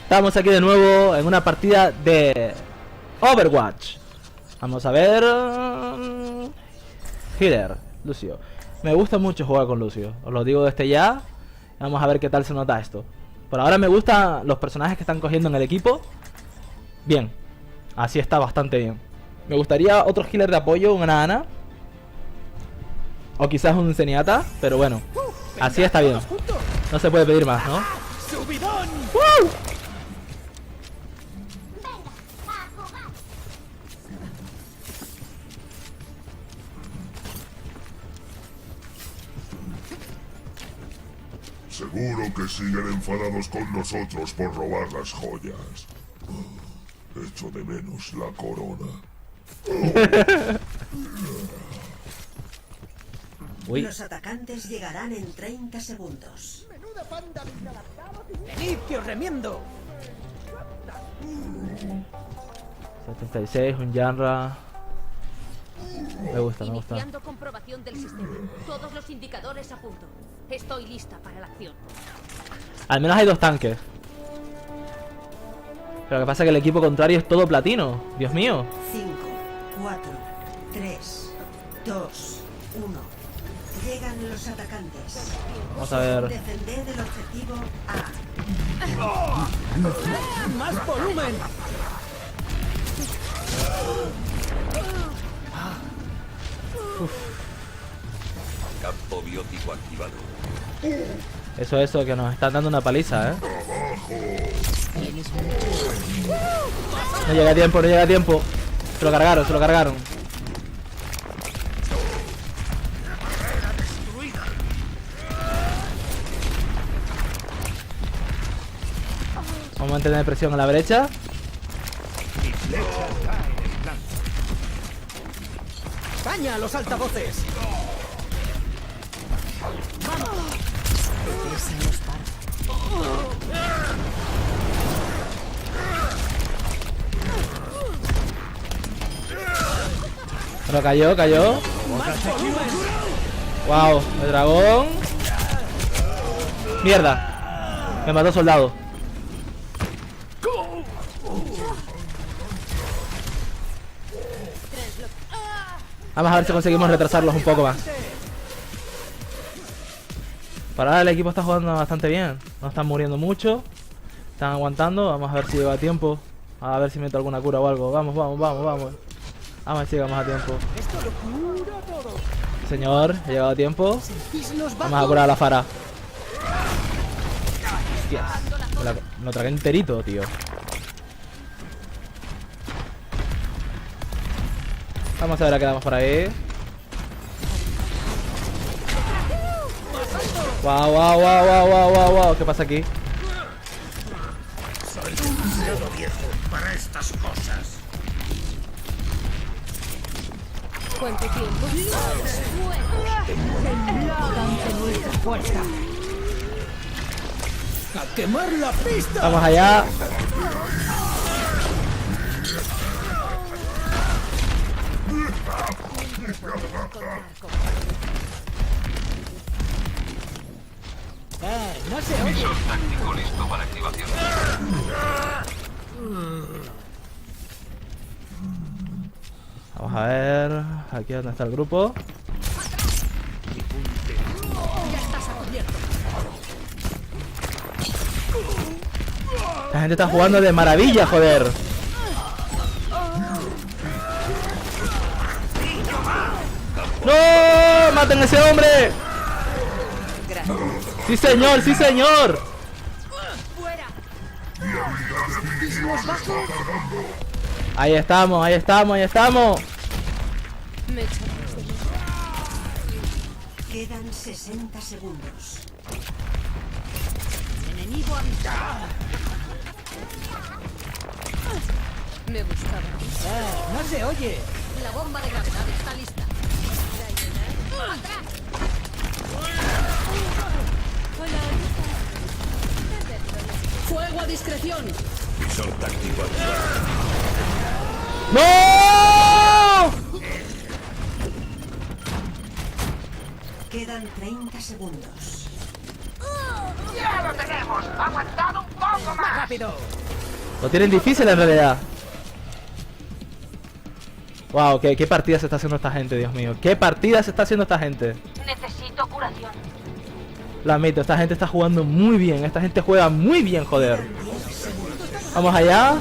Estamos aquí de nuevo en una partida de Overwatch. Vamos a ver. Healer, Lucio. Me gusta mucho jugar con Lucio, os lo digo desde ya. Vamos a ver qué tal se nota esto. Por ahora me gustan los personajes que están cogiendo en el equipo. Bien, así está bastante bien. Me gustaría otro healer de apoyo, una Ana. O quizás un Zenyatta, pero bueno, así está bien. No se puede pedir más, ¿no? ¡Subidón! ¡Woo! Seguro que siguen enfadados con nosotros por robar las joyas. Echo de menos la corona. Uy. Los atacantes llegarán en 30 segundos. ¡Menuda panda de inadaptados! ¡Venid que os remiendo! 76, un Yanra. Me gusta, me gusta. Iniciando comprobación del sistema. Todos los indicadores a punto. Estoy lista para la acción. Al menos hay dos tanques. Pero lo que pasa es que el equipo contrario es todo platino. Dios mío. 5, 4, 3, 2, 1. Llegan los atacantes. Vamos a ver. Defended el objetivo A. ¡Más volumen! Campo biótico activado. Eso, que nos están dando una paliza, No llega a tiempo, no llega a tiempo. Se lo cargaron, se lo cargaron. Vamos a mantener presión a la brecha. ¡Caña a los altavoces! Pero cayó. Wow, el dragón. Mierda. Me mató soldado. Vamos a ver si conseguimos retrasarlos un poco más. Para ahora el equipo está jugando bastante bien. No están muriendo mucho. Están aguantando. Vamos a ver si lleva tiempo. A ver si meto alguna cura o algo. Vamos. Vamos a ver si llegamos a tiempo. Esto lo cura todo. Señor, he llegado a tiempo. Los Vamos a curar a la Fara. Hostias. Lo tragué enterito, tío. Vamos a ver a qué damos por ahí. Wow. ¿Qué pasa aquí? Soy demasiado viejo para estas cosas. ¿Cuánto tiempo? ¡Fuerza! ¡A quemar la pista! Vamos allá. No se oye. Táctico listo para activación. Vamos a ver. Aquí donde está el grupo. La gente está jugando de maravilla, joder. ¡No! ¡Maten a ese hombre! ¡Sí, señor! ¡Sí, señor! Ahí estamos. Me echarás de menos. Quedan 60 segundos. Enemigo avisado. Me buscaba. No se oye. La bomba de gravedad está lista. ¡Atrás! ¡Fuego a discreción! Visor táctico activado. ¡No! Quedan 30 segundos. ¡Ya lo tenemos! ¡Aguantad un poco más! rápido! Lo tienen difícil en realidad. Wow, qué partida se está haciendo esta gente, Dios mío. ¿Qué partida se está haciendo esta gente? Necesito curación. Lo admito, esta gente está jugando muy bien. Esta gente juega muy bien, joder. Vamos allá.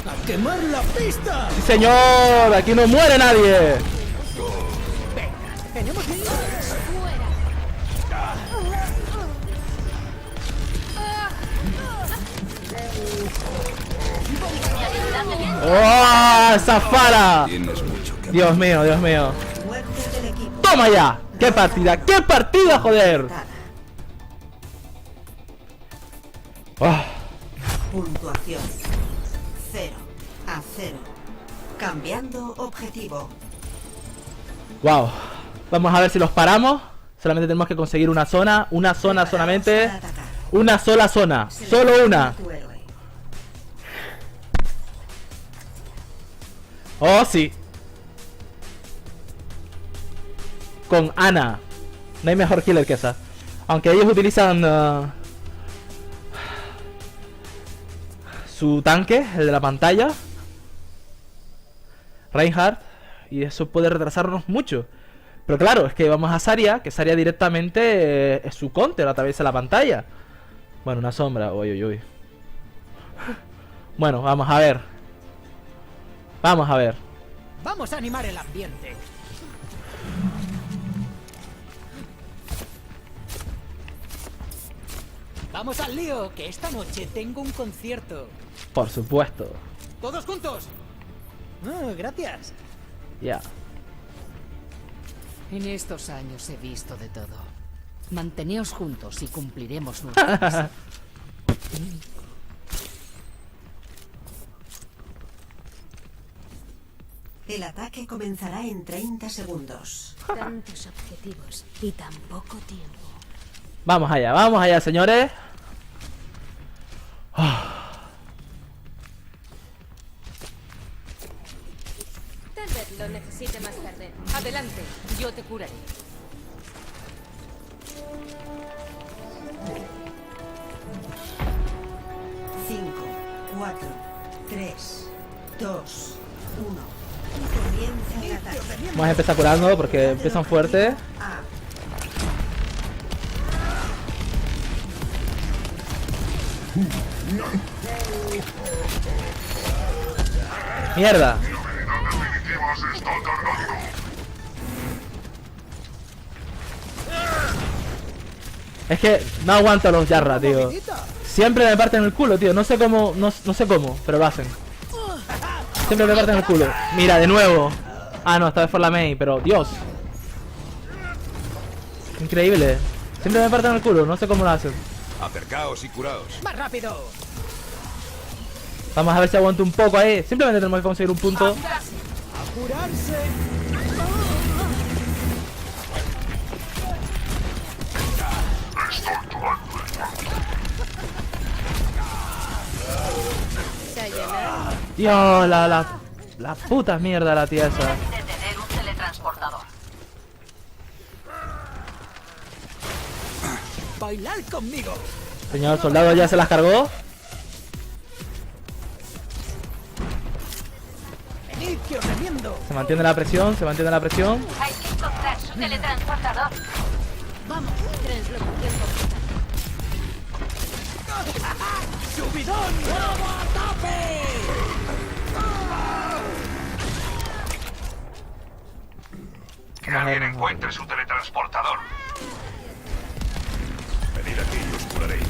¡A quemar la pista! ¡Sí, señor! ¡Aquí no muere nadie! ¡Tenemos líderes! ¡Oh! ¡Zafara! Tienes mucho que Dios mío, Dios mío. Muerte del equipo. ¡Toma ya! ¡Qué partida! ¡Qué partida, joder! Oh, Puntuación 0 a 0. Cambiando objetivo. wow. Vamos a ver si los paramos. Solamente tenemos que conseguir una zona solamente. Para atacar. Una sola zona. Solo Selecciona una. tu héroe. Oh, sí. Con Ana. No hay mejor killer que esa. Aunque ellos utilizan su tanque, el de la pantalla, Reinhardt, y eso puede retrasarnos mucho. Pero claro, es que vamos a Zarya, que Zarya directamente es su counter a través de la pantalla. Bueno, una sombra. Uy, uy, uy. Bueno, vamos a ver. Vamos a ver. Vamos a animar el ambiente. Vamos al lío, que esta noche tengo un concierto. Por supuesto. ¿Todos juntos? Gracias. Ya. En estos años he visto de todo. Manteneos juntos y cumpliremos nuestra misión. El ataque comenzará en 30 segundos. Tantos objetivos y tan poco tiempo. Vamos allá, señores. Tal vez lo necesite más tarde. Adelante, yo te curaré. Cinco, 4, 3, 2, 1. Comienza el ataque. Vamos a empezar curando porque empiezan fuerte. A. Mierda. Es que no aguanto a los Yarra, tío. Siempre me parten el culo, tío. No sé cómo, no sé cómo, pero lo hacen. Siempre me parten el culo. Mira, de nuevo. Ah, no, esta vez fue la Mei, pero Dios. Increíble. Siempre me parten el culo, no sé cómo lo hacen. Acercaos y curaos. ¡Más rápido! Vamos a ver si aguanto un poco ahí. Simplemente tenemos que conseguir un punto. ¡A curarse! Sayonara. Dios, la puta mierda la tía esa. Detener un teletransportador. ¡Bailar conmigo! Señor soldado ya se las cargó. ¡Venid, que os remiendo! Se mantiene la presión, se mantiene la presión. Hay que encontrar su teletransportador. Vamos, translocación completa. ¡Subidón! ¡Vamos a tope! Que alguien encuentre su teletransportador. Venid aquí y os curaréis.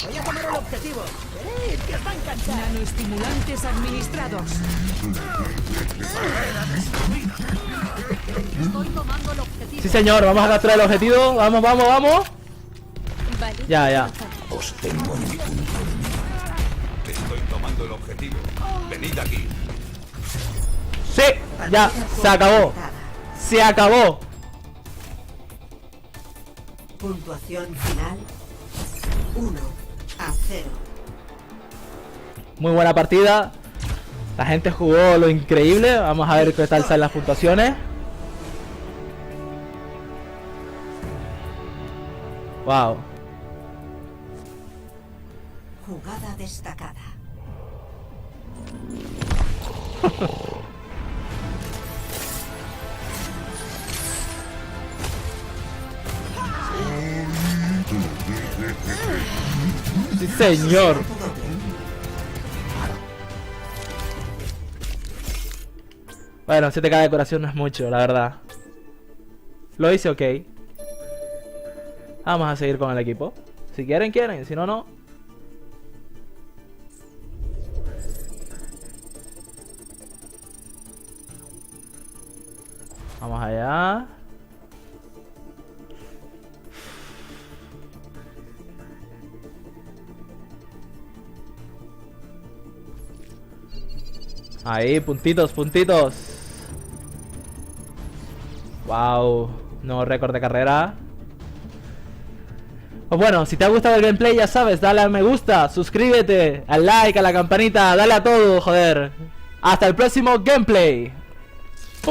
Voy a tomar el objetivo. ¡Venid, que están cansados! Nanoestimulantes administrados. Estoy tomando el objetivo. Sí, señor, vamos a capturar el objetivo. Vamos, vamos, vamos. Vale. Ya. Os tengo en mi punto de mira. Estoy tomando el objetivo. Venid aquí. Sí, ya, se acabó. Se acabó. Puntuación final 1 a 0. Muy buena partida. La gente jugó lo increíble. Vamos a ver qué tal salen las puntuaciones. Wow. Jugada destacada. Sí, señor. Bueno, 7k de decoración no es mucho, la verdad. Lo hice ok. Vamos a seguir con el equipo. Si quieren, quieren. Si no, no. Vamos allá. Ahí, puntitos, puntitos. Wow, nuevo récord de carrera. Pues bueno, si te ha gustado el gameplay, ya sabes, dale al me gusta, suscríbete, al like, a la campanita, dale a todo, joder. Hasta el próximo gameplay.